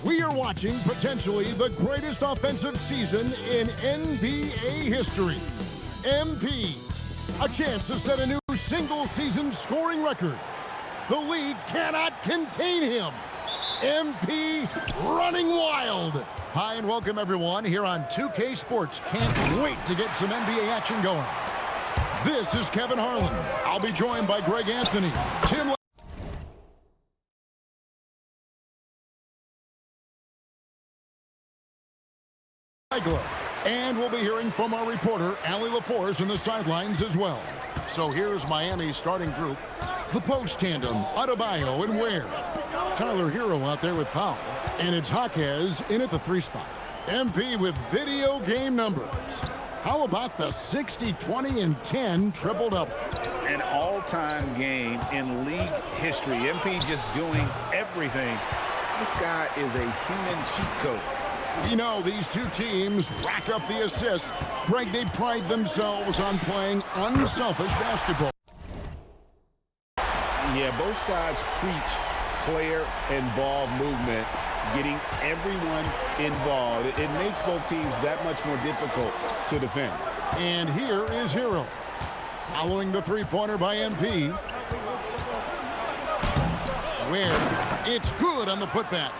We are watching potentially the greatest offensive season in NBA history. MP, a chance to set a new single-season scoring record. The league cannot contain him. MP running wild. Hi and welcome everyone here on 2K Sports. Can't wait to get some NBA action going. This is Kevin Harlan. I'll be joined by Greg Anthony, Tim and we'll be hearing from our reporter, Allie LaForce, in the sidelines as well. So here's Miami's starting group. The post tandem, Adebayo and Ware. Tyler Hero out there with Powell. And it's Jaquez in at the 3 spot. MP with video game numbers. How about the 60, 20, and 10 triple-double? An all-time game in league history. MP just doing everything. This guy is a human cheat code. You know, these two teams rack up the assists. Greg, they pride themselves on playing unselfish basketball. Yeah, both sides preach player and ball movement, getting everyone involved. It makes both teams that much more difficult to defend. And here is Hero. Following the three-pointer by MP. Where it's good on the putback.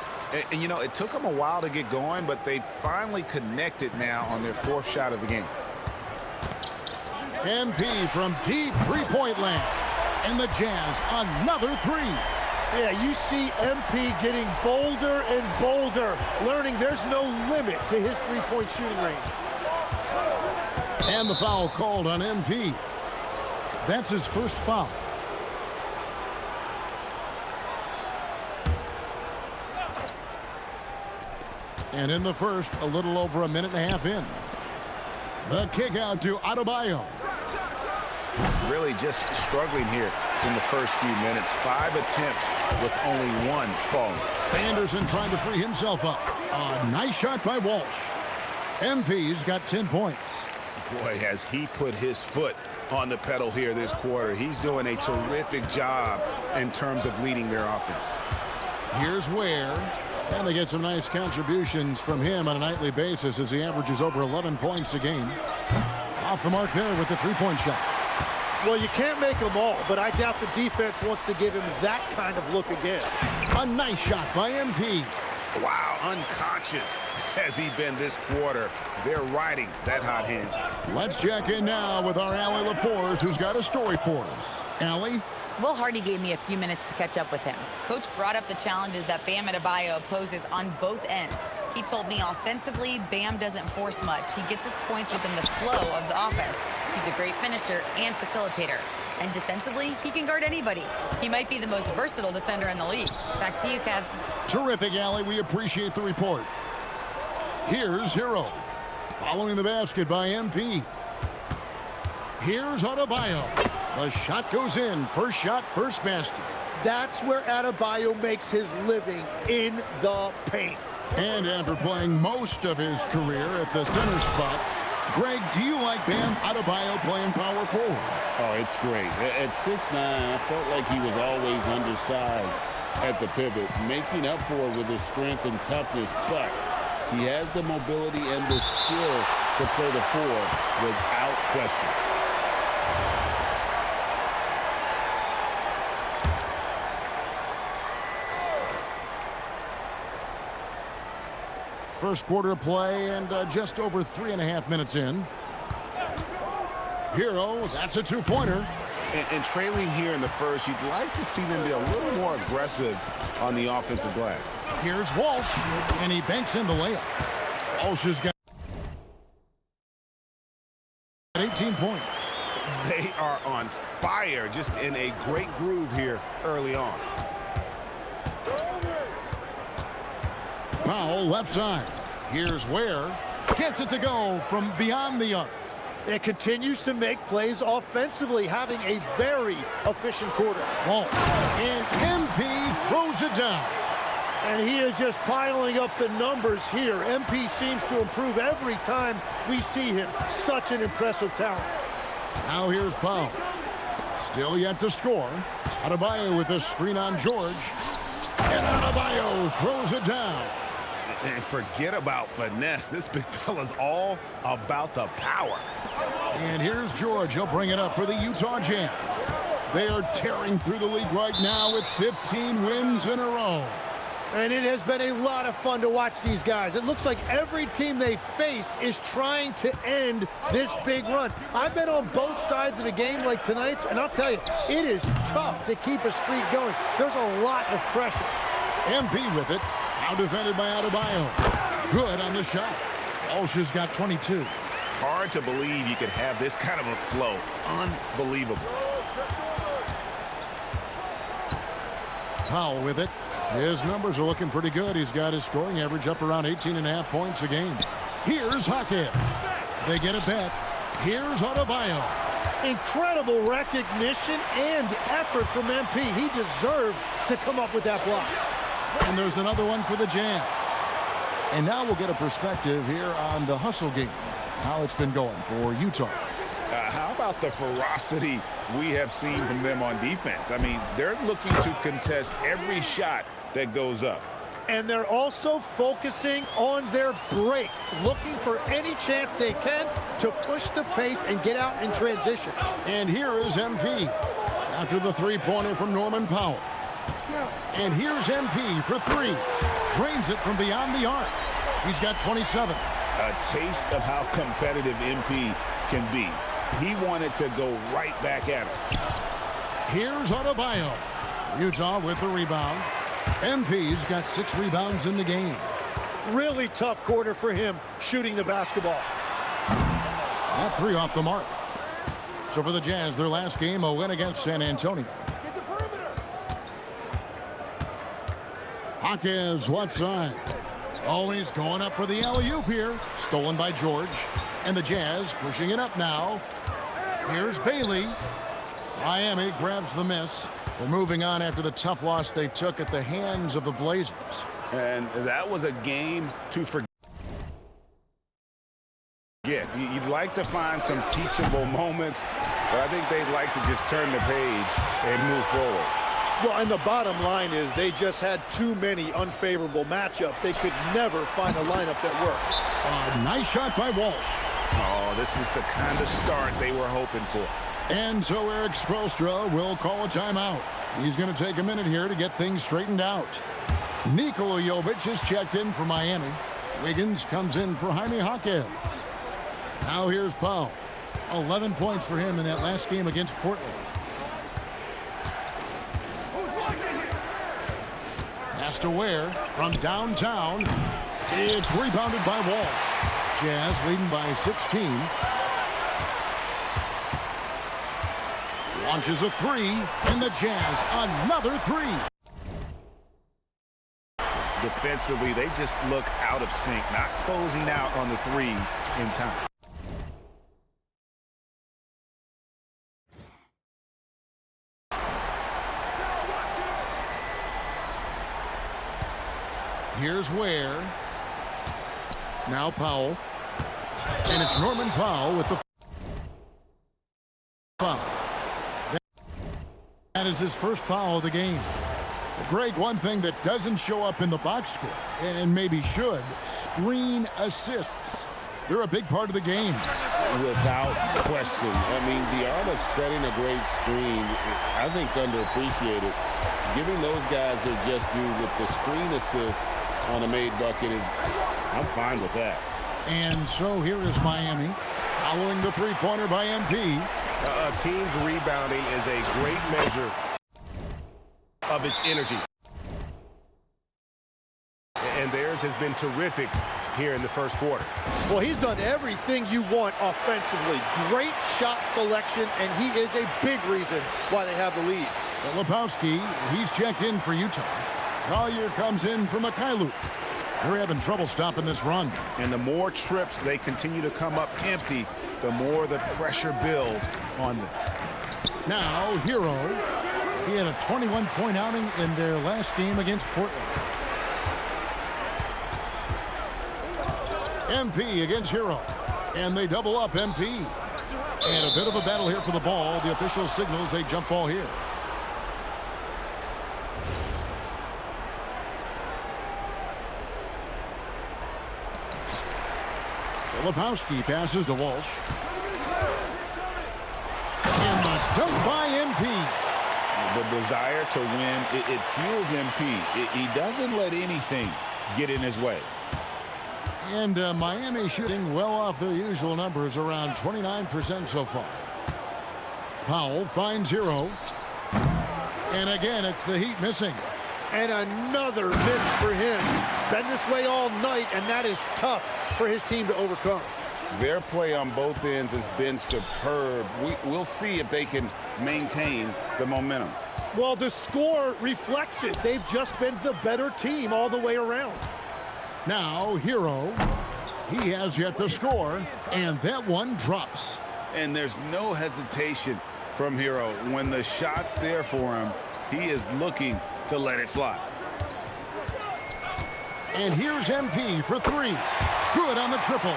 And, you know, it took them a while to get going, but they finally connected now on their 4th shot of the game. MP from deep three-point land. And the Jazz, another 3. Yeah, you see MP getting bolder and bolder, learning there's no limit to his three-point shooting range. And the foul called on MP. That's his first foul. And in the first, a little over a minute and a half in. The kick out to Adebayo. Really just struggling here in the first few minutes. 5 attempts with only 1 falling. Anderson trying to free himself up. A nice shot by Walsh. MP's got 10 points. Boy, has he put his foot on the pedal here this quarter. He's doing a terrific job in terms of leading their offense. Here's Ware. And they get some nice contributions from him on a nightly basis as he averages over 11 points a game. Off the mark there with the three-point shot. Well, you can't make them all, but I doubt the defense wants to give him that kind of look again. A nice shot by MP. Wow, unconscious has he been this quarter. They're riding that hot hand. Let's check in now with our Allie LaForce, who's got a story for us. Allie? Will Hardy gave me a few minutes to catch up with him. Coach brought up the challenges that Bam Adebayo poses on both ends. He told me offensively, Bam doesn't force much. He gets his points within the flow of the offense. He's a great finisher and facilitator. And defensively, he can guard anybody. He might be the most versatile defender in the league. Back to you, Kev. Terrific, Allie. We appreciate the report. Here's Hero. Following the basket by MP. Here's Adebayo. The shot goes in. First shot, first basket. That's where Adebayo makes his living, in the paint. And after playing most of his career at the center spot, Greg, do you like Bam Adebayo playing power forward? Oh, it's great. At 6'9", I felt like he was always undersized at the pivot, making up for it with his strength and toughness, but he has the mobility and the skill to play the 4 without question. First quarter of play and just over 3.5 minutes in. Hero, that's a 2-pointer. And trailing here in the first, you'd like to see them be a little more aggressive on the offensive glass. Here's Walsh, and he banks in the layup. Walsh has got 18 points. They are on fire, just in a great groove here early on. Powell left side. Here's Ware. Gets it to go from beyond the arc. It continues to make plays offensively, having a very efficient quarter. Walsh. And MP throws it down. And he is just piling up the numbers here. MP seems to improve every time we see him. Such an impressive talent. Now here's Powell. Still yet to score. Adebayo with a screen on George. And Adebayo throws it down. And forget about finesse. This big fella's all about the power. And here's George. He'll bring it up for the Utah Jazz. They are tearing through the league right now with 15 wins in a row. And it has been a lot of fun to watch these guys. It looks like every team they face is trying to end this big run. I've been on both sides of a game like tonight's, and I'll tell you, it is tough to keep a streak going. There's a lot of pressure. MP with it. Now defended by Adebayo. Good on the shot. Walsh has got 22. Hard to believe you could have this kind of a flow. Unbelievable. Powell with it. His numbers are looking pretty good. He's got his scoring average up around 18.5 points a game. Here's Hackett. They get it back. Here's Adebayo. Incredible recognition and effort from MP. He deserved to come up with that block. And there's another one for the Jazz. And now we'll get a perspective here on the hustle game, how it's been going for Utah. How about the ferocity we have seen from them on defense? I mean, they're looking to contest every shot that goes up. And they're also focusing on their break, looking for any chance they can to push the pace and get out in transition. And here is MP after the three-pointer from Norman Powell. And here's MP for three. Drains it from beyond the arc. He's got 27. A taste of how competitive MP can be. He wanted to go right back at him. Here's Adebayo. Utah with the rebound. MP's got 6 rebounds in the game. Really tough quarter for him shooting the basketball. That 3 off the mark. So for the Jazz, their last game, a win against San Antonio. Get the perimeter. Hawkins left side. Always going up for the alley-oop here. Stolen by George. And the Jazz pushing it up now. Here's Bailey. Miami grabs the miss. They're moving on after the tough loss they took at the hands of the Blazers. And that was a game to forget. You'd like to find some teachable moments, but I think they'd like to just turn the page and move forward. Well, and the bottom line is they just had too many unfavorable matchups. They could never find a lineup that worked. A nice shot by Walsh. Oh, this is the kind of start they were hoping for. And so Eric Spoelstra will call a timeout. He's going to take a minute here to get things straightened out. Nikola Jovic is checked in for Miami. Wiggins comes in for Jaime Hawkins. Now here's Powell. 11 points for him in that last game against Portland. Pass to Ware from downtown. It's rebounded by Walsh. Jazz leading by 16. Launches a 3, and the Jazz another 3. Defensively, they just look out of sync, not closing out on the threes in time. Here's Ware. Now Powell. And it's Norman Powell with the foul. That is his first foul of the game. Greg, one thing that doesn't show up in the box score, and maybe should, screen assists. They're a big part of the game. Without question. I mean, the art of setting a great screen, I think, is underappreciated. Giving those guys their just due with the screen assist on a made bucket is, I'm fine with that. And so here is Miami, following the three-pointer by MP. A team's rebounding is a great measure of its energy. And theirs has been terrific here in the first quarter. Well, he's done everything you want offensively. Great shot selection, and he is a big reason why they have the lead. Lepowski, he's checked in for Utah. Collier comes in for Mikhailuk. They're having trouble stopping this run. And the more trips they continue to come up empty, the more the pressure builds on them. Now, Hero. He had a 21-point outing in their last game against Portland. MP against Hero. And they double up MP. And a bit of a battle here for the ball. The official signals a jump ball here. Filipowski passes to Walsh. And the dunk by MP. The desire to win, it fuels MP. He doesn't let anything get in his way. And Miami shooting well off their usual numbers, around 29% so far. Powell finds Hero. And again, it's the Heat missing. And another miss for him. It's been this way all night, and that is tough for his team to overcome. Their play on both ends has been superb. We'll see if they can maintain the momentum. Well, the score reflects it. They've just been the better team all the way around. Now, Hero. He has yet to score, and that one drops. And there's no hesitation from Hero. When the shot's there for him, he is looking to let it fly. And here's MP for three. Good on the triple.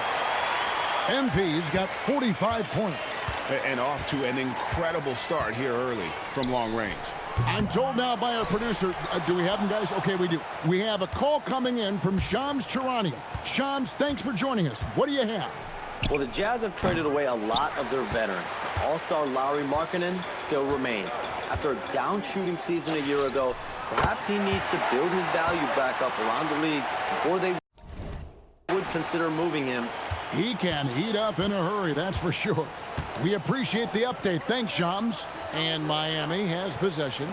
MP's got 45 points. And off to an incredible start here early from long range. I'm told now by our producer, do we have him, guys? Okay, we do. We have a call coming in from Shams Charania. Shams, thanks for joining us. What do you have? Well, the Jazz have traded away a lot of their veterans. All-star Lauri Markkanen still remains. After a down shooting season a year ago, perhaps he needs to build his value back up around the league before they would consider moving him. He can heat up in a hurry, that's for sure. We appreciate the update. Thanks, Shams. And Miami has possession.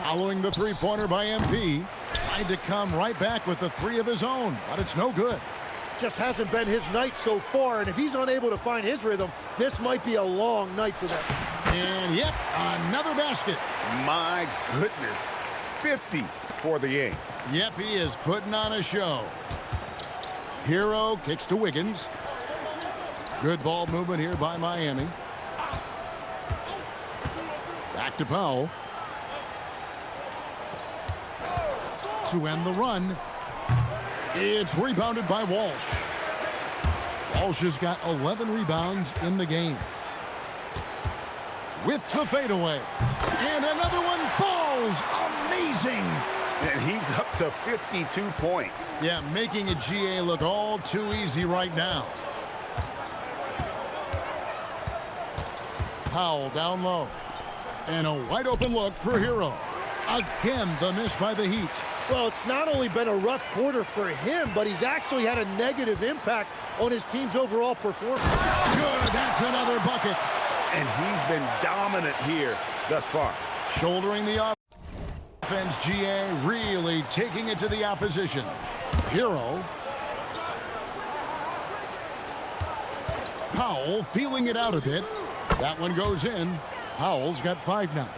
Following the three-pointer by MP. Tried to come right back with the three of his own, but it's no good. Just hasn't been his night so far, and if he's unable to find his rhythm, this might be a long night for them. And yep, another basket. My goodness, 50 for the game. Yep, he is putting on a show. Hero kicks to Wiggins. Good ball movement here by Miami. Back to Powell. To end the run. It's rebounded by Walsh. Walsh has got 11 rebounds in the game. With the fadeaway. And another one falls. Amazing. And he's up to 52 points. Yeah, making a GA look all too easy right now. Powell down low. And a wide open look for Hero. Again, the miss by the Heat. Well, it's not only been a rough quarter for him, but he's actually had a negative impact on his team's overall performance. Good, that's another bucket. And he's been dominant here thus far. Shouldering the offense, GA really taking it to the opposition. Hero. Powell feeling it out a bit. That one goes in. Powell's got 5 now.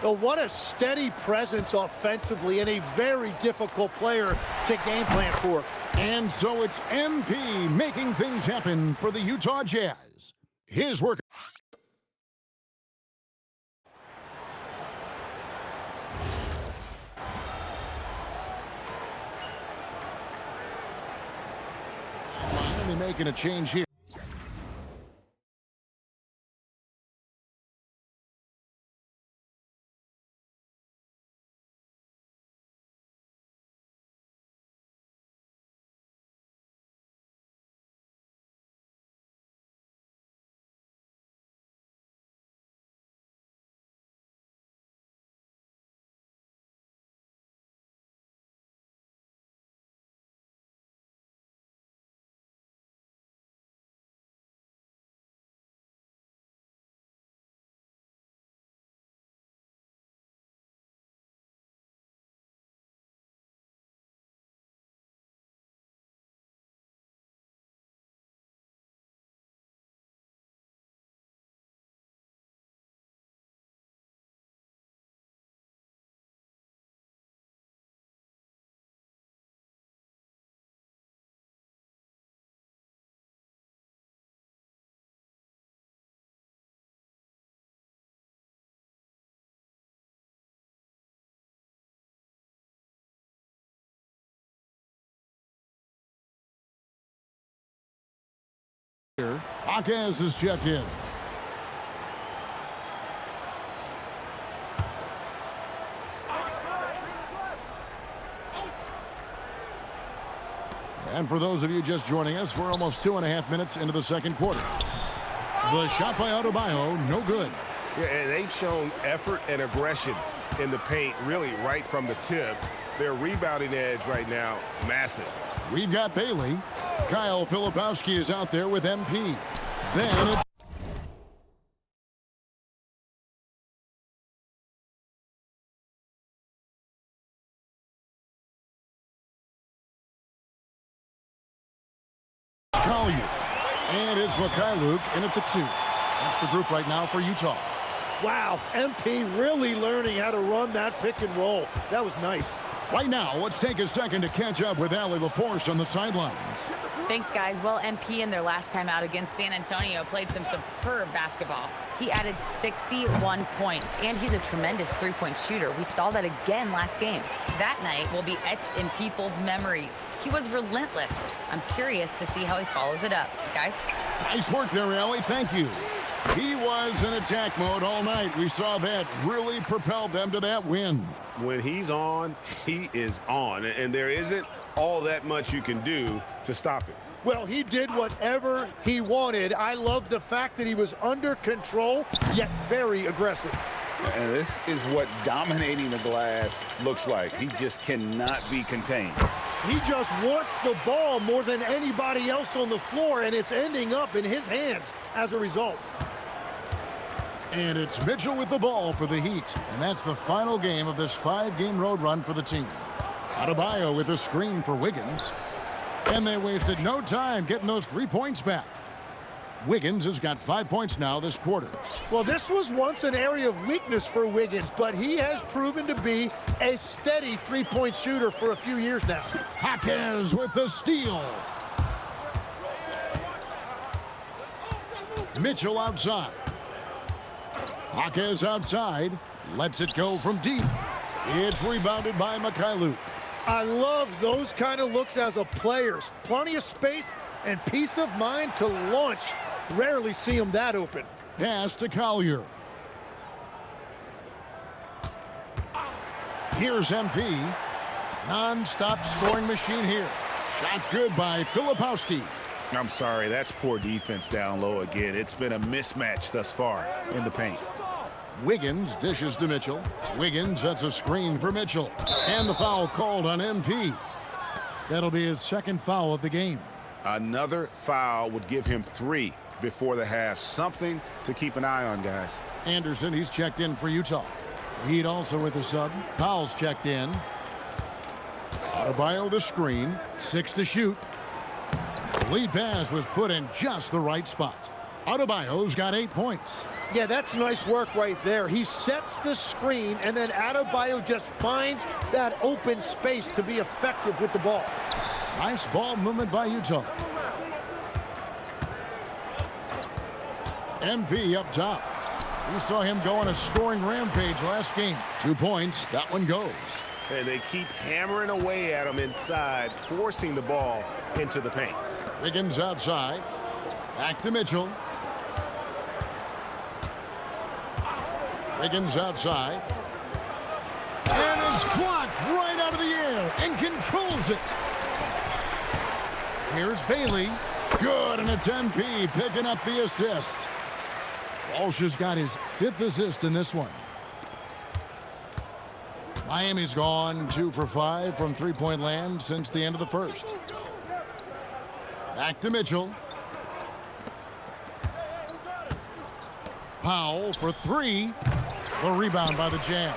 Well, what a steady presence offensively and a very difficult player to game plan for. And so it's MP making things happen for the Utah Jazz. His work. Miami making a change here. Jaquez is checked in. And for those of you just joining us, we're almost 2.5 minutes into the second quarter. The shot by Adebayo, no good. Yeah, and they've shown effort and aggression in the paint, really right from the tip. Their rebounding edge right now, massive. We've got Bailey. Kyle Filipowski is out there with MP. Then it's Collier. And it's Mikhailuk in at the 2. That's the group right now for Utah. Wow, MP really learning how to run that pick and roll. That was nice. Right now, let's take a second to catch up with Allie LaForce on the sidelines. Thanks, guys. Well, MP in their last time out against San Antonio played some superb basketball. He added 61 points, and he's a tremendous three-point shooter. We saw that again last game. That night will be etched in people's memories. He was relentless. I'm curious to see how he follows it up. Guys? Nice work there, Allie. Thank you. He was in attack mode all night. We saw that really propelled them to that win. When he's on, he is on. And there isn't all that much you can do to stop it. Well, he did whatever he wanted. I love the fact that he was under control, yet very aggressive. And this is what dominating the glass looks like. He just cannot be contained. He just wants the ball more than anybody else on the floor, and it's ending up in his hands as a result. And it's Mitchell with the ball for the Heat. And that's the final game of this 5-game road run for the team. Adebayo with a screen for Wiggins. And they wasted no time getting those 3 points back. Wiggins has got 5 points now this quarter. Well, this was once an area of weakness for Wiggins, but he has proven to be a steady three-point shooter for a few years now. Jaquez with the steal. Mitchell outside. Jaquez outside. Lets it go from deep. It's rebounded by Mikhailuk. I love those kind of looks as a player. Plenty of space and peace of mind to launch. Rarely see him that open. Pass to Collier. Here's MP. Non-stop scoring machine here. Shots good by Filipowski. I'm sorry, that's poor defense down low again. It's been a mismatch thus far in the paint. Wiggins dishes to Mitchell. Wiggins sets a screen for Mitchell. And the foul called on MP. That'll be his second foul of the game. Another foul would give him 3 before the half. Something to keep an eye on, guys. Anderson, he's checked in for Utah. Heat also with a sub. Powell's checked in. Adebayo the screen. 6 to shoot. The lead pass was put in just the right spot. Adebayo's got 8 points. Yeah, that's nice work right there. He sets the screen, and then Adebayo just finds that open space to be effective with the ball. Nice ball movement by Utah. MP up top. We saw him go on a scoring rampage last game. 2 points. That one goes. And they keep hammering away at him inside, forcing the ball into the paint. Wiggins outside. Back to Mitchell. Wiggins outside. And it's blocked right out of the air and controls it. Here's Bailey. Good, and it's MP picking up the assist. Walsh has got his 5th assist in this one. Miami's gone 2 for 5 from three-point land since the end of the first. Back to Mitchell. Powell for 3. The rebound by the Jazz.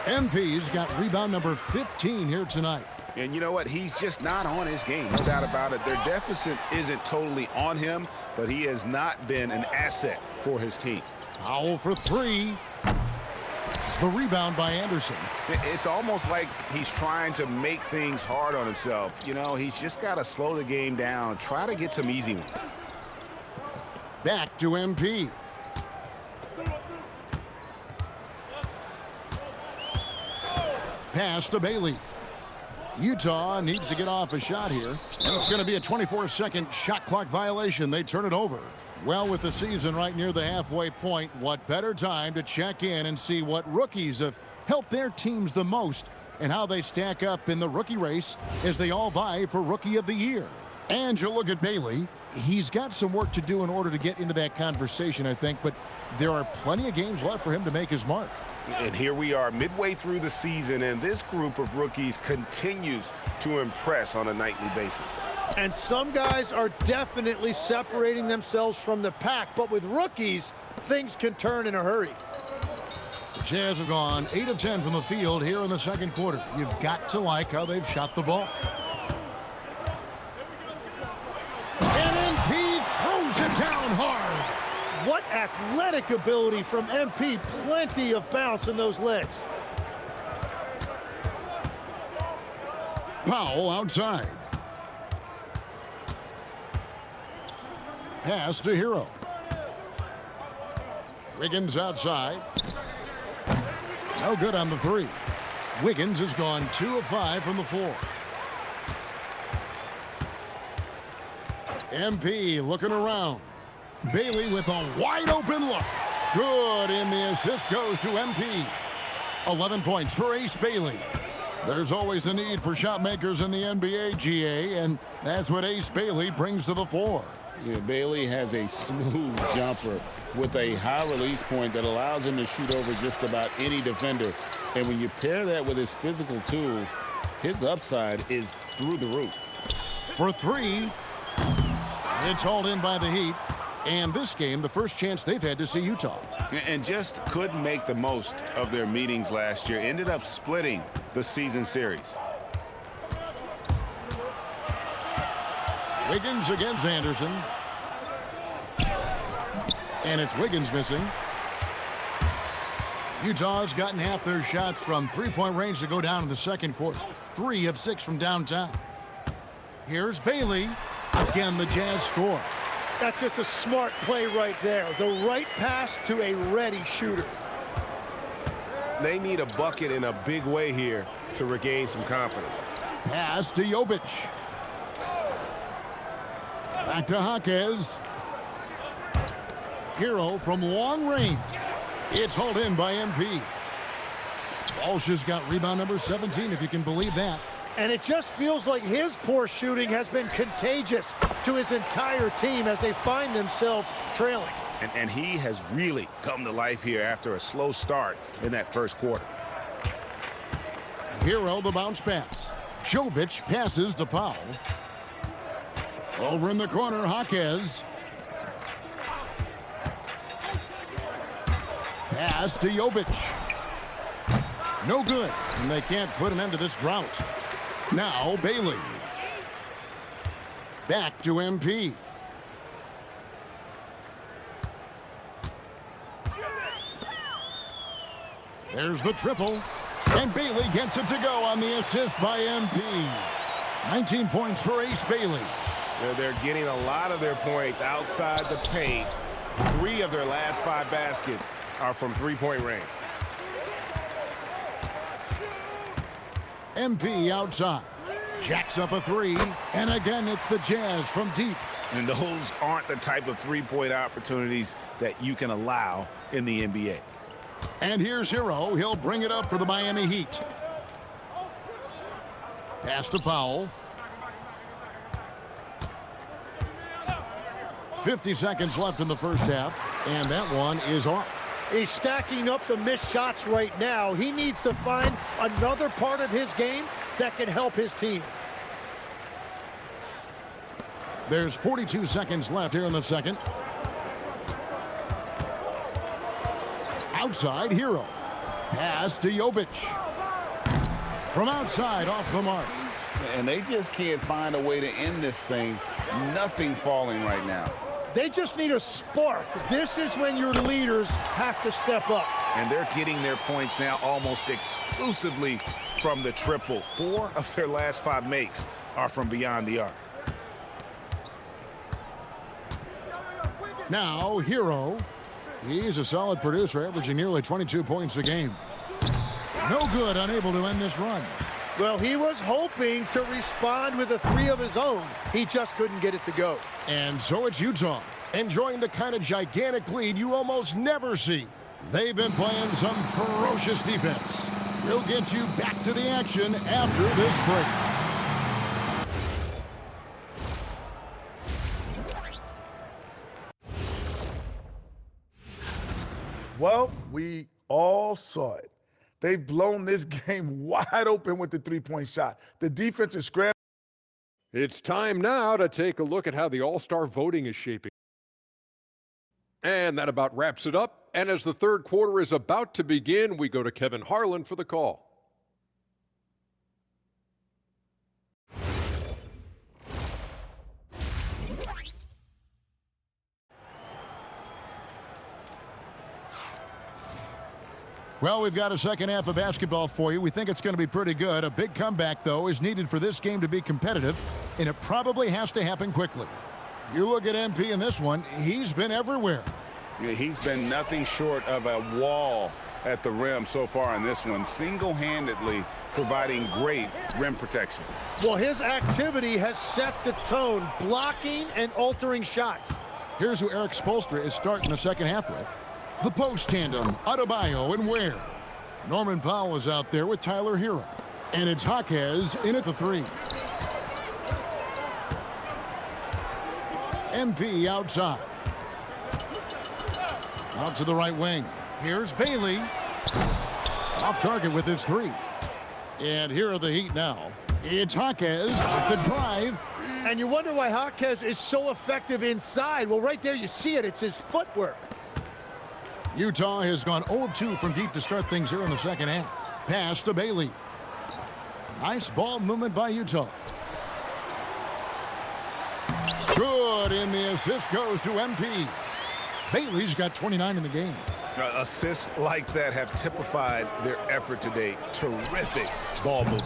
MP's got rebound number 15 here tonight. And you know what? He's just not on his game. No doubt about it. Their deficit isn't totally on him, but he has not been an asset for his team. Powell for 3. The rebound by Anderson. It's almost like he's trying to make things hard on himself. You know, he's just got to slow the game down. Try to get some easy ones. Back to MP. Pass to Bailey. Utah needs to get off a shot here, and it's going to be a 24-second shot clock violation. They turn it over. Well, with the season right near the halfway point, what better time to check in and see what rookies have helped their teams the most and how they stack up in the rookie race as they all vie for Rookie of the Year. And you look at Bailey. He's got some work to do in order to get into that conversation, I think, but there are plenty of games left for him to make his mark. And here we are midway through the season, and this group of rookies continues to impress on a nightly basis. And some guys are definitely separating themselves from the pack, but with rookies, things can turn in a hurry. The Jazz have gone 8 of 10 from the field here in the second quarter. You've got to like how they've shot the ball. And MP throws it down hard. What athletic ability from MP. Plenty of bounce in those legs. Powell outside. Pass to Hero. Wiggins outside. No good on the three. Wiggins has gone 2 of 5 from the floor. MP looking around. Bailey with a wide open look. Good, and the assist goes to MP. 11 points for Ace Bailey. There's always a need for shot makers in the NBA, GA, and that's what Ace Bailey brings to the floor. Yeah, Bailey has a smooth jumper with a high release point that allows him to shoot over just about any defender. And when you pair that with his physical tools, his upside is through the roof. For 3, it's hauled in by the Heat. And this game, the first chance they've had to see Utah. And just couldn't make the most of their meetings last year. Ended up splitting the season series. Wiggins against Anderson. And it's Wiggins missing. Utah's gotten half their shots from three-point range to go down in the second quarter. 3 of 6 from downtown. Here's Bailey. Again, the Jazz score. That's just a smart play right there. The right pass to a ready shooter. They need a bucket in a big way here to regain some confidence. Pass to Jovic. Back to Jaquez. Hero from long range. It's hauled in by MP. Walsh has got rebound number 17, if you can believe that. And it just feels like his poor shooting has been contagious to his entire team as they find themselves trailing. And he has really come to life here after a slow start in that first quarter. Hero the bounce pass. Jovic passes to Powell. Over in the corner, Jaquez. Pass to Jovic. No good, and they can't put an end to this drought. Now Bailey. Back to MP. There's the triple. And Bailey gets it to go on the assist by MP. 19 points for Ace Bailey. They're getting a lot of their points outside the paint. 3 of their last 5 baskets are from three-point range. MP outside. Jacks up a 3. And again, it's the Jazz from deep. And those aren't the type of three-point opportunities that you can allow in the NBA. And here's Hero. He'll bring it up for the Miami Heat. Pass to Powell. 50 seconds left in the first half. And that one is off. He's stacking up the missed shots right now. He needs to find another part of his game that can help his team. There's 42 seconds left here in the second. Outside, Hero. Pass to Jovic. From outside, off the mark. And they just can't find a way to end this thing. Nothing falling right now. They just need a spark. This is when your leaders have to step up. And they're getting their points now almost exclusively from the triple. 4 of their last 5 makes are from beyond the arc. Now, Hero. He's a solid producer, averaging nearly 22 points a game. No good, unable to end this run. Well, he was hoping to respond with a 3 of his own. He just couldn't get it to go. And so it's Utah, enjoying the kind of gigantic lead you almost never see. They've been playing some ferocious defense. We'll get you back to the action after this break. Well, we all saw it. They've blown this game wide open with the three-point shot. The defense is scrambling. It's time now to take a look at how the All-Star voting is shaping. And that about wraps it up. And as the third quarter is about to begin, we go to Kevin Harlan for the call. Well, we've got a second half of basketball for you. We think it's going to be pretty good. A big comeback, though, is needed for this game to be competitive, and it probably has to happen quickly. You look at MP in this one, he's been everywhere. Yeah, he's been nothing short of a wall at the rim so far in this one, single-handedly providing great rim protection. Well, his activity has set the tone, blocking and altering shots. Here's who Eric Spoelstra is starting the second half with. The post tandem, Adebayo and Ware. Norman Powell is out there with Tyler Hero. And it's Jaquez in at the three. MP outside. Out to the right wing. Here's Bailey. Off target with his three. And here are the Heat now. It's Jaquez, the drive. And you wonder why Jaquez is so effective inside. Well, right there you see it. It's his footwork. Utah has gone 0 of 2 from deep to start things here in the second half. Pass to Bailey. Nice ball movement by Utah. Good, and the assist goes to MP. Bailey's got 29 in the game. Assists like that have typified their effort today. Terrific ball movement.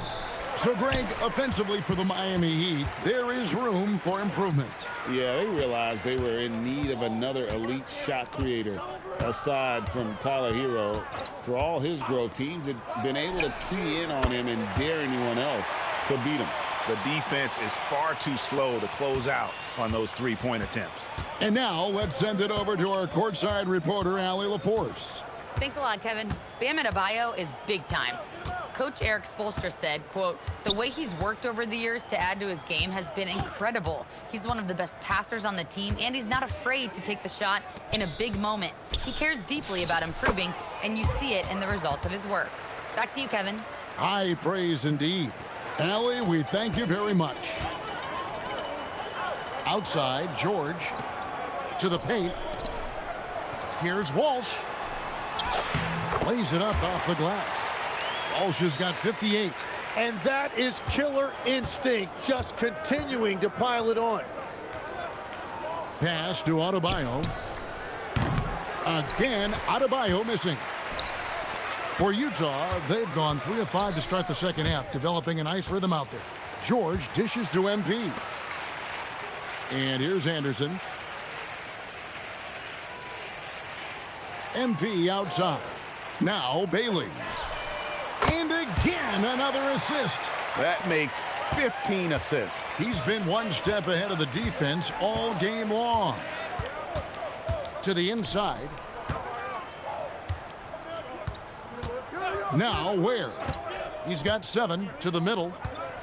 So, Greg, offensively for the Miami Heat, there is room for improvement. Yeah, they realized they were in need of another elite shot creator. Aside from Tyler Hero, for all his growth, teams had been able to key in on him and dare anyone else to beat him. The defense is far too slow to close out on those three-point attempts. And now let's send it over to our courtside reporter, Allie LaForce. Thanks a lot, Kevin. Bam Adebayo is big time. Coach Eric Spoelstra said, quote, "The way he's worked over the years to add to his game has been incredible. He's one of the best passers on the team, and he's not afraid to take the shot in a big moment. He cares deeply about improving, and you see it in the results of his work." Back to you, Kevin. High praise indeed. Allie, we thank you very much. Outside, George to the paint. Here's Walsh. Lays it up off the glass. Walsh has got 58. And that is killer instinct, just continuing to pile it on. Pass to Adebayo. Again, Adebayo missing. For Utah, they've gone 3 of 5 to start the second half, developing a nice rhythm out there. George dishes to MP. And here's Anderson. MP outside. Now Bailey. And again, another assist. That makes 15 assists. He's been one step ahead of the defense all game long. To the inside. Now Ware. He's got 7 to the middle.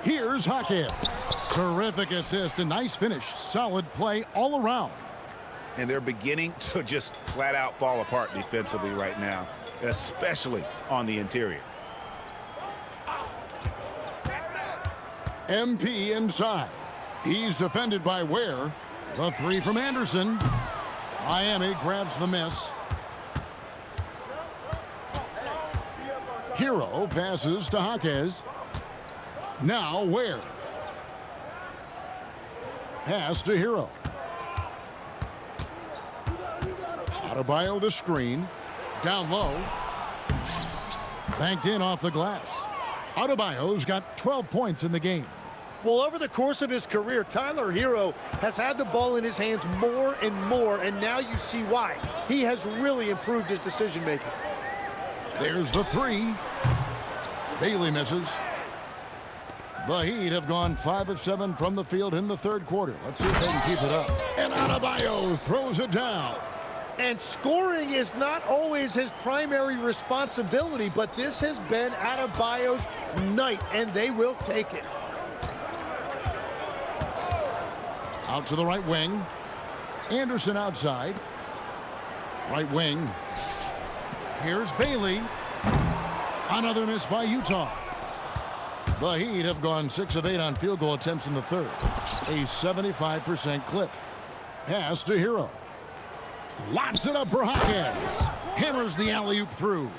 Here's Jaquez. Terrific assist, a nice finish. Solid play all around. And they're beginning to just flat out fall apart defensively right now, especially on the interior. MP inside. He's defended by Ware. The three from Anderson. Miami grabs the miss. Hero passes to Jaquez. Now Ware. Pass to Hero. Adebayo the screen. Down low. Banked in off the glass. Adebayo's got 12 points in the game. Well, over the course of his career, Tyler Hero has had the ball in his hands more and more, and now you see why. He has really improved his decision-making. There's the three. Bailey misses. The Heat have gone 5 of 7 from the field in the third quarter. Let's see if they can keep it up. And Adebayo throws it down. And scoring is not always his primary responsibility, but this has been Adebayo's night, and they will take it. Out to the right wing. Anderson outside. Right wing. Here's Bailey. Another miss by Utah. The Heat have gone 6 of 8 on field goal attempts in the third. A 75% clip. Pass to Hero. Lobs it up for Hawkins. Hammers the alley-oop through.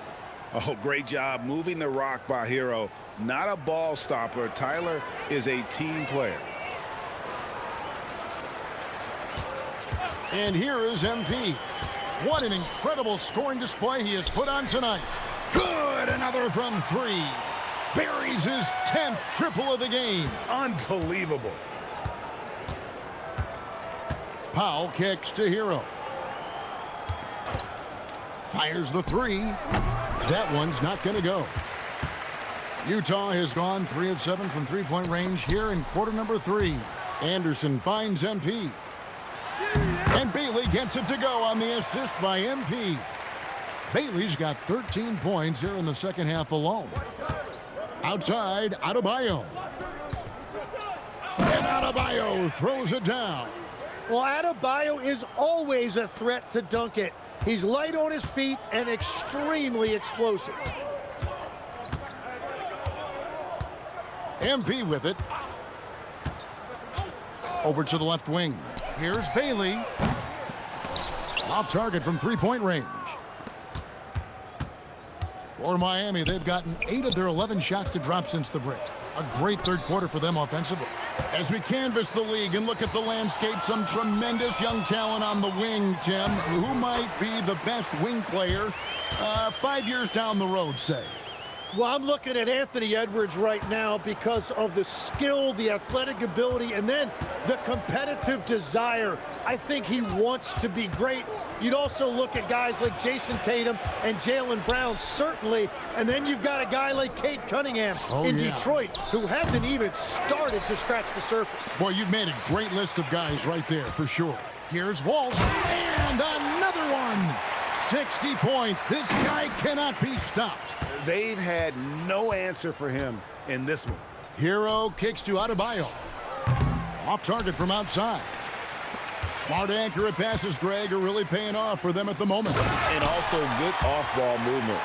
Oh, great job moving the rock by Hero. Not a ball stopper. Tyler is a team player. And here is MP. What an incredible scoring display he has put on tonight. Good, another from 3. Buries his 10th triple of the game. Unbelievable. Powell kicks to Hero. Fires the 3. That one's not going to go. Utah has gone 3 of 7 from three-point range here in quarter number 3. Anderson finds MP. And Bailey gets it to go on the assist by MP. Bailey's got 13 points here in the second half alone. Outside, Adebayo. And Adebayo throws it down. Well, Adebayo is always a threat to dunk it. He's light on his feet and extremely explosive. MP with it. Over to the left wing. Here's Bailey. Off target from three-point range. For Miami, they've gotten 8 of their 11 shots to drop since the break. A great third quarter for them offensively. As we canvass the league and look at the landscape, some tremendous young talent on the wing, Tim. Who might be the best wing player 5 years down the road, say? Well, I'm looking at Anthony Edwards right now because of the skill, the athletic ability, and then the competitive desire. I think he wants to be great. You'd also look at guys like Jason Tatum and Jaylen Brown, certainly. And then you've got a guy like Cade Cunningham in Detroit, who hasn't even started to scratch the surface. Boy, you've made a great list of guys right there, for sure. Here's Walsh, and another one. 60 points. This guy cannot be stopped. They've had no answer for him in this one. Hero kicks to Adebayo. Off target from outside. Smart accurate passes, Greg, are really paying off for them at the moment. And also good off-ball movement.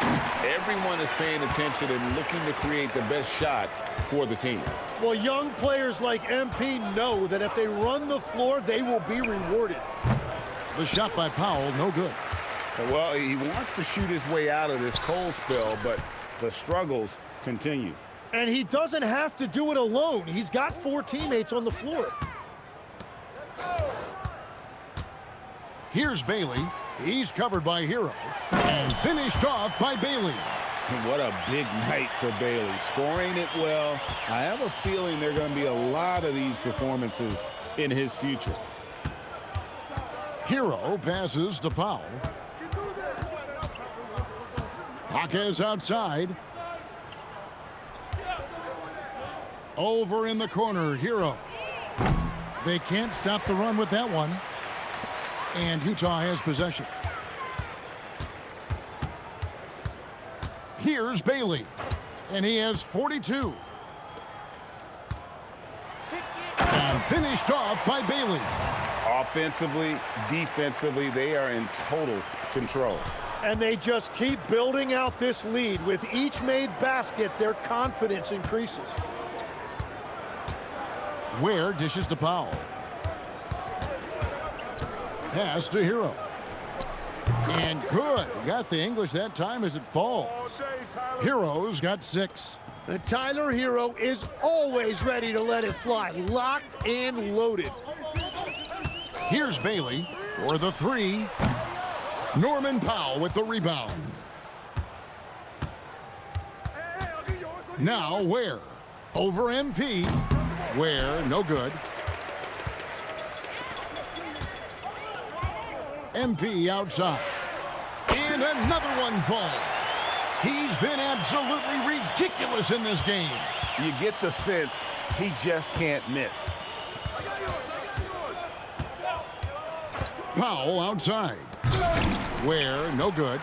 Everyone is paying attention and looking to create the best shot for the team. Well, young players like MP know that if they run the floor, they will be rewarded. The shot by Powell, no good. Well, he wants to shoot his way out of this cold spell, but the struggles continue. And he doesn't have to do it alone. He's got 4 teammates on the floor. Here's Bailey. He's covered by Hero. And finished off by Bailey. And what a big night for Bailey. Scoring it well. I have a feeling there are going to be a lot of these performances in his future. Hero passes to Powell. Hawkins outside. Over in the corner, Hero. They can't stop the run with that one. And Utah has possession. Here's Bailey. And he has 42. And finished off by Bailey. Offensively, defensively, they are in total control. And they just keep building out this lead. With each made basket, their confidence increases. Ware dishes to Powell. Pass to Hero. And good. Got the English that time as it falls. Hero's got 6. And Tyler Hero is always ready to let it fly. Locked and loaded. Here's Bailey for the 3. Norman Powell with the rebound. Now Ware. Over MP. Ware, no good. MP outside. And another one falls. He's been absolutely ridiculous in this game. You get the sense he just can't miss. Powell outside. Ware, no good.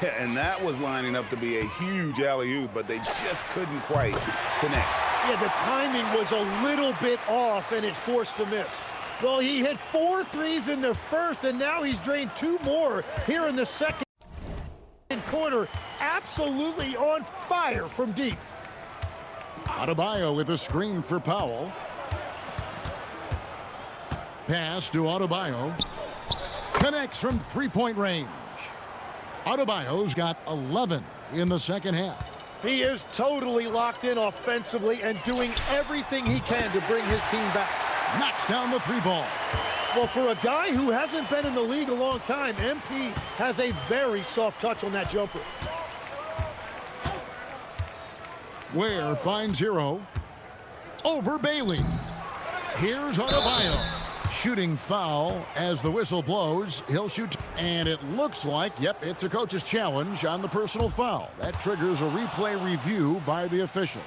Yeah, and that was lining up to be a huge alley-oop, but they just couldn't quite connect. Yeah, the timing was a little bit off, and it forced the miss. Well, he hit 4 threes in the first, and now he's drained 2 more here in the second quarter. Absolutely on fire from deep. Adebayo with a screen for Powell. Pass to Adebayo. Connects from three-point range. Adebayo's got 11 in the second half. He is totally locked in offensively and doing everything he can to bring his team back. Knocks down the 3-ball. Well, for a guy who hasn't been in the league a long time, MP has a very soft touch on that jumper. Ware finds Hero. Over Bailey. Here's Adebayo. Shooting foul as the whistle blows. He'll shoot. And it looks like, yep, it's a coach's challenge on the personal foul. That triggers a replay review by the officials.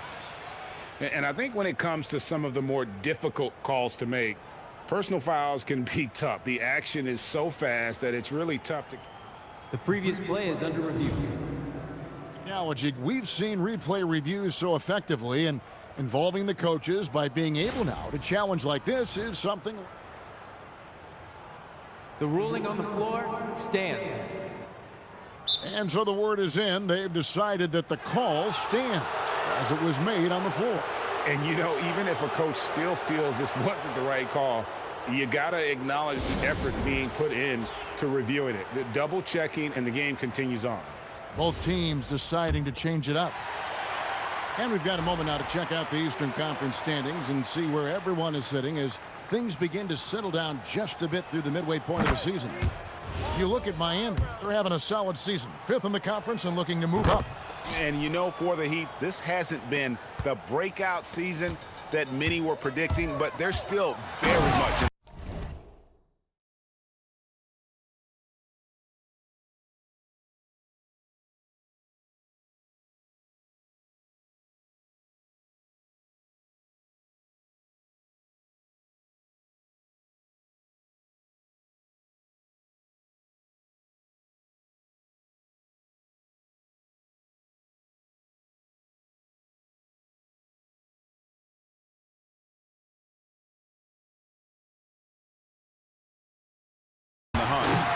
And I think when it comes to some of the more difficult calls to make, personal fouls can be tough. The action is so fast that it's really tough to... The previous play is under review. Technology, we've seen replay reviews so effectively, and involving the coaches by being able now to challenge like this is something... The ruling on the floor stands. And so the word is in. They've decided that the call stands as it was made on the floor. And, you know, even if a coach still feels this wasn't the right call, you got to acknowledge the effort being put in to reviewing it. The double checking, and the game continues on. Both teams deciding to change it up. And we've got a moment now to check out the Eastern Conference standings and see where everyone is sitting as things begin to settle down just a bit through the midway point of the season. If you look at Miami, they're having a solid season. 5th in the conference and looking to move up. And, you know, for the Heat, this hasn't been the breakout season that many were predicting, but they're still very much in.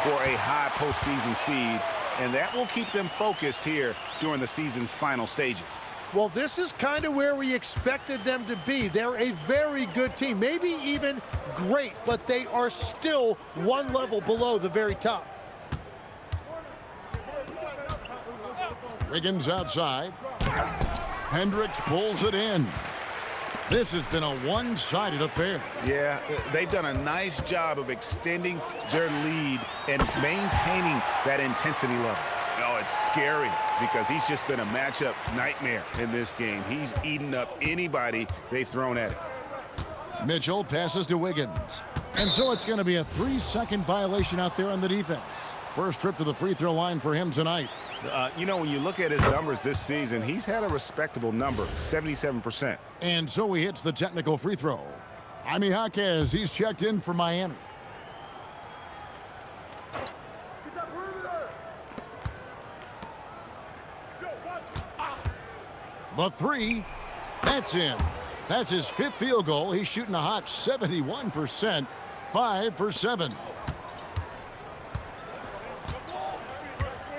For a high postseason seed, and that will keep them focused here during the season's final stages. Well, this is kind of where we expected them to be. They're a very good team, maybe even great, but they are still one level below the very top. Wiggins outside. Hendricks pulls it in. This has been a one-sided affair. Yeah, they've done a nice job of extending their lead and maintaining that intensity level. Oh, it's scary because he's just been a matchup nightmare in this game. He's eaten up anybody they've thrown at him. Mitchell passes to Wiggins. And so it's going to be a 3-second violation out there on the defense. First trip to the free throw line for him tonight. You know, when you look at his numbers this season, he's had a respectable number, 77%. And so he hits the technical free throw. Jaime Jaquez, he's checked in for Miami. The 3, that's in. That's his 5th field goal. He's shooting a hot 71%, 5 for 7.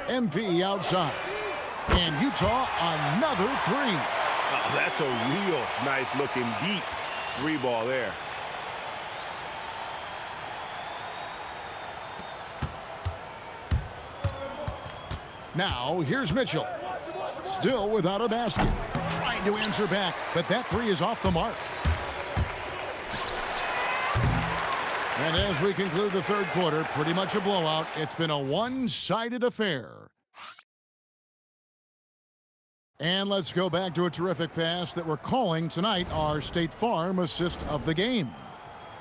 MP outside. And Utah another 3. Oh, that's a real nice looking deep 3-ball there. Now here's Mitchell. Still without a basket. Trying to answer back, but that 3 is off the mark. And as we conclude the third quarter, pretty much a blowout. It's been a one-sided affair. And let's go back to a terrific pass that we're calling tonight our State Farm assist of the game.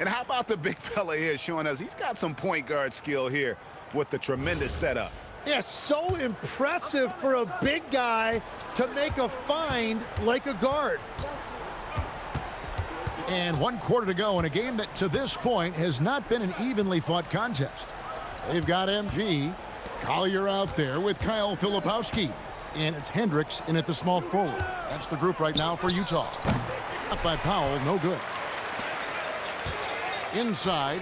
And how about the big fella here showing us he's got some point guard skill here with the tremendous setup. Yeah, so impressive for a big guy to make a find like a guard. And 1 quarter to go in a game that to this point has not been an evenly fought contest. They've got MP. Collier out there with Kyle Filipowski. And it's Hendricks in at the small forward. That's the group right now for Utah. Up by Powell, no good. Inside.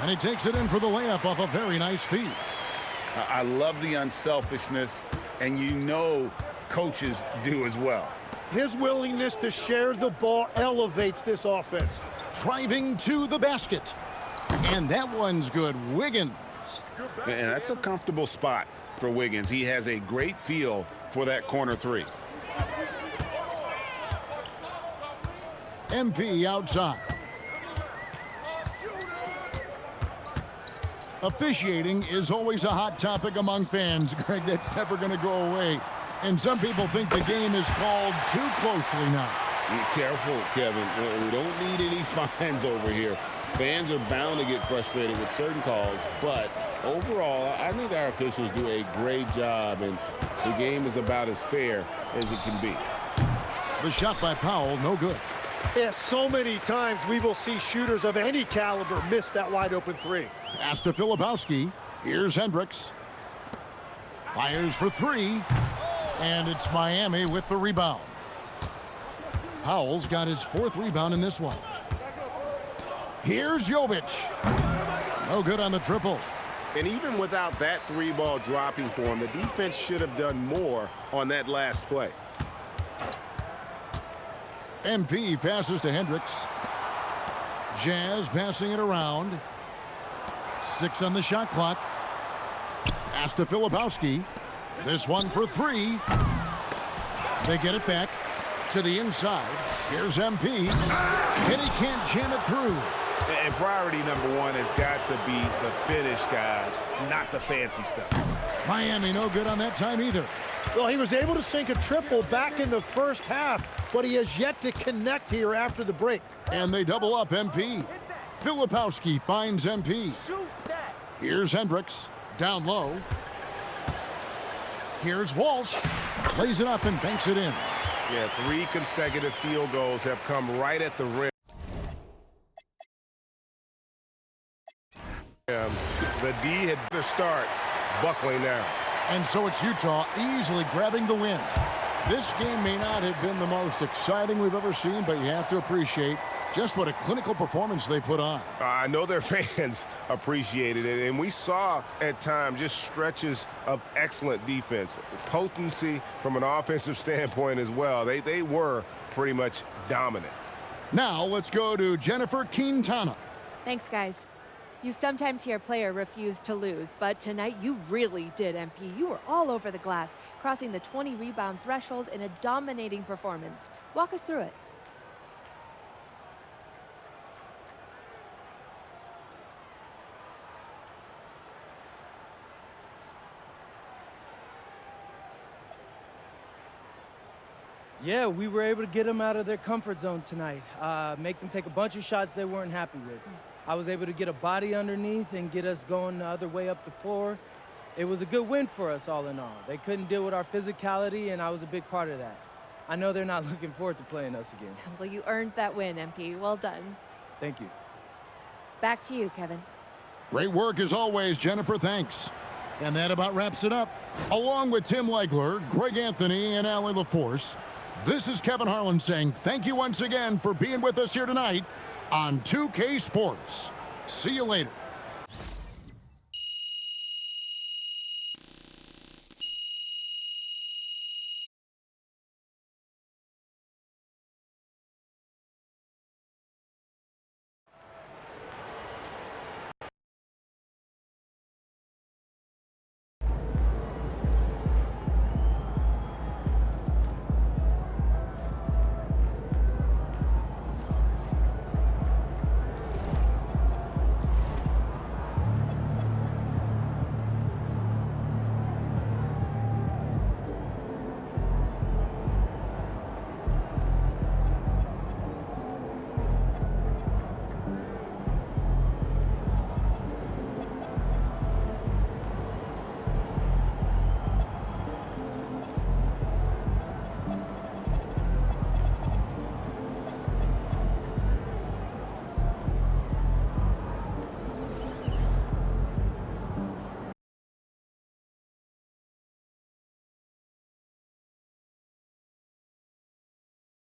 And he takes it in for the layup off a very nice feed. I love the unselfishness, and you know coaches do as well. His willingness to share the ball elevates this offense. Driving to the basket. And that one's good. Wiggins. And that's a comfortable spot for Wiggins. He has a great feel for that corner three. MP outside. Officiating is always a hot topic among fans, Greg. That's never going to go away. And some people think the game is called too closely now. Be careful, Kevin. We don't need any fines over here. Fans are bound to get frustrated with certain calls, but overall, I think our officials do a great job, and the game is about as fair as it can be. The shot by Powell, no good. Yeah, so many times we will see shooters of any caliber miss that wide open three. Pass to Filipowski. Here's Hendricks. Fires for three. And it's Miami with the rebound. Powell's got his fourth rebound in this one. Here's Jovic. No good on the triple. And even without that three ball dropping for him, the defense should have done more on that last play. MP passes to Hendricks. Jazz passing it around. 6 on the shot clock. Pass to Filipowski. This one for three. They get it back to the inside. Here's MP. And he can't jam it through. And priority number one has got to be the finish, guys, not the fancy stuff. Miami no good on that time either. Well, he was able to sink a triple back in the first half, but he has yet to connect here after the break. And they double up MP. Filipowski finds MP. Here's Hendricks. Down low. Here's Walsh. Plays it up and banks it in. Yeah, 3 consecutive field goals have come right at the rim. The D had to start buckling down. And so it's Utah easily grabbing the win. This game may not have been the most exciting we've ever seen, but you have to appreciate just what a clinical performance they put on. I know their fans appreciated it, and we saw at times just stretches of excellent defense. Potency from an offensive standpoint as well. They were pretty much dominant. Now let's go to Jennifer Quintana. Thanks, guys. You sometimes hear a player refuse to lose, but tonight you really did, MP. You were all over the glass, crossing the 20-rebound threshold in a dominating performance. Walk us through it. Yeah, we were able to get them out of their comfort zone tonight, make them take a bunch of shots they weren't happy with. I was able to get a body underneath and get us going the other way up the floor. It was a good win for us all in all. They couldn't deal with our physicality, and I was a big part of that. I know they're not looking forward to playing us again. Well, you earned that win, MP. Well done. Thank you. Back to you, Kevin. Great work as always, Jennifer. Thanks. And that about wraps it up. Along with Tim Legler, Greg Anthony, and Allie LaForce, this is Kevin Harlan saying thank you once again for being with us here tonight on 2K Sports. See you later.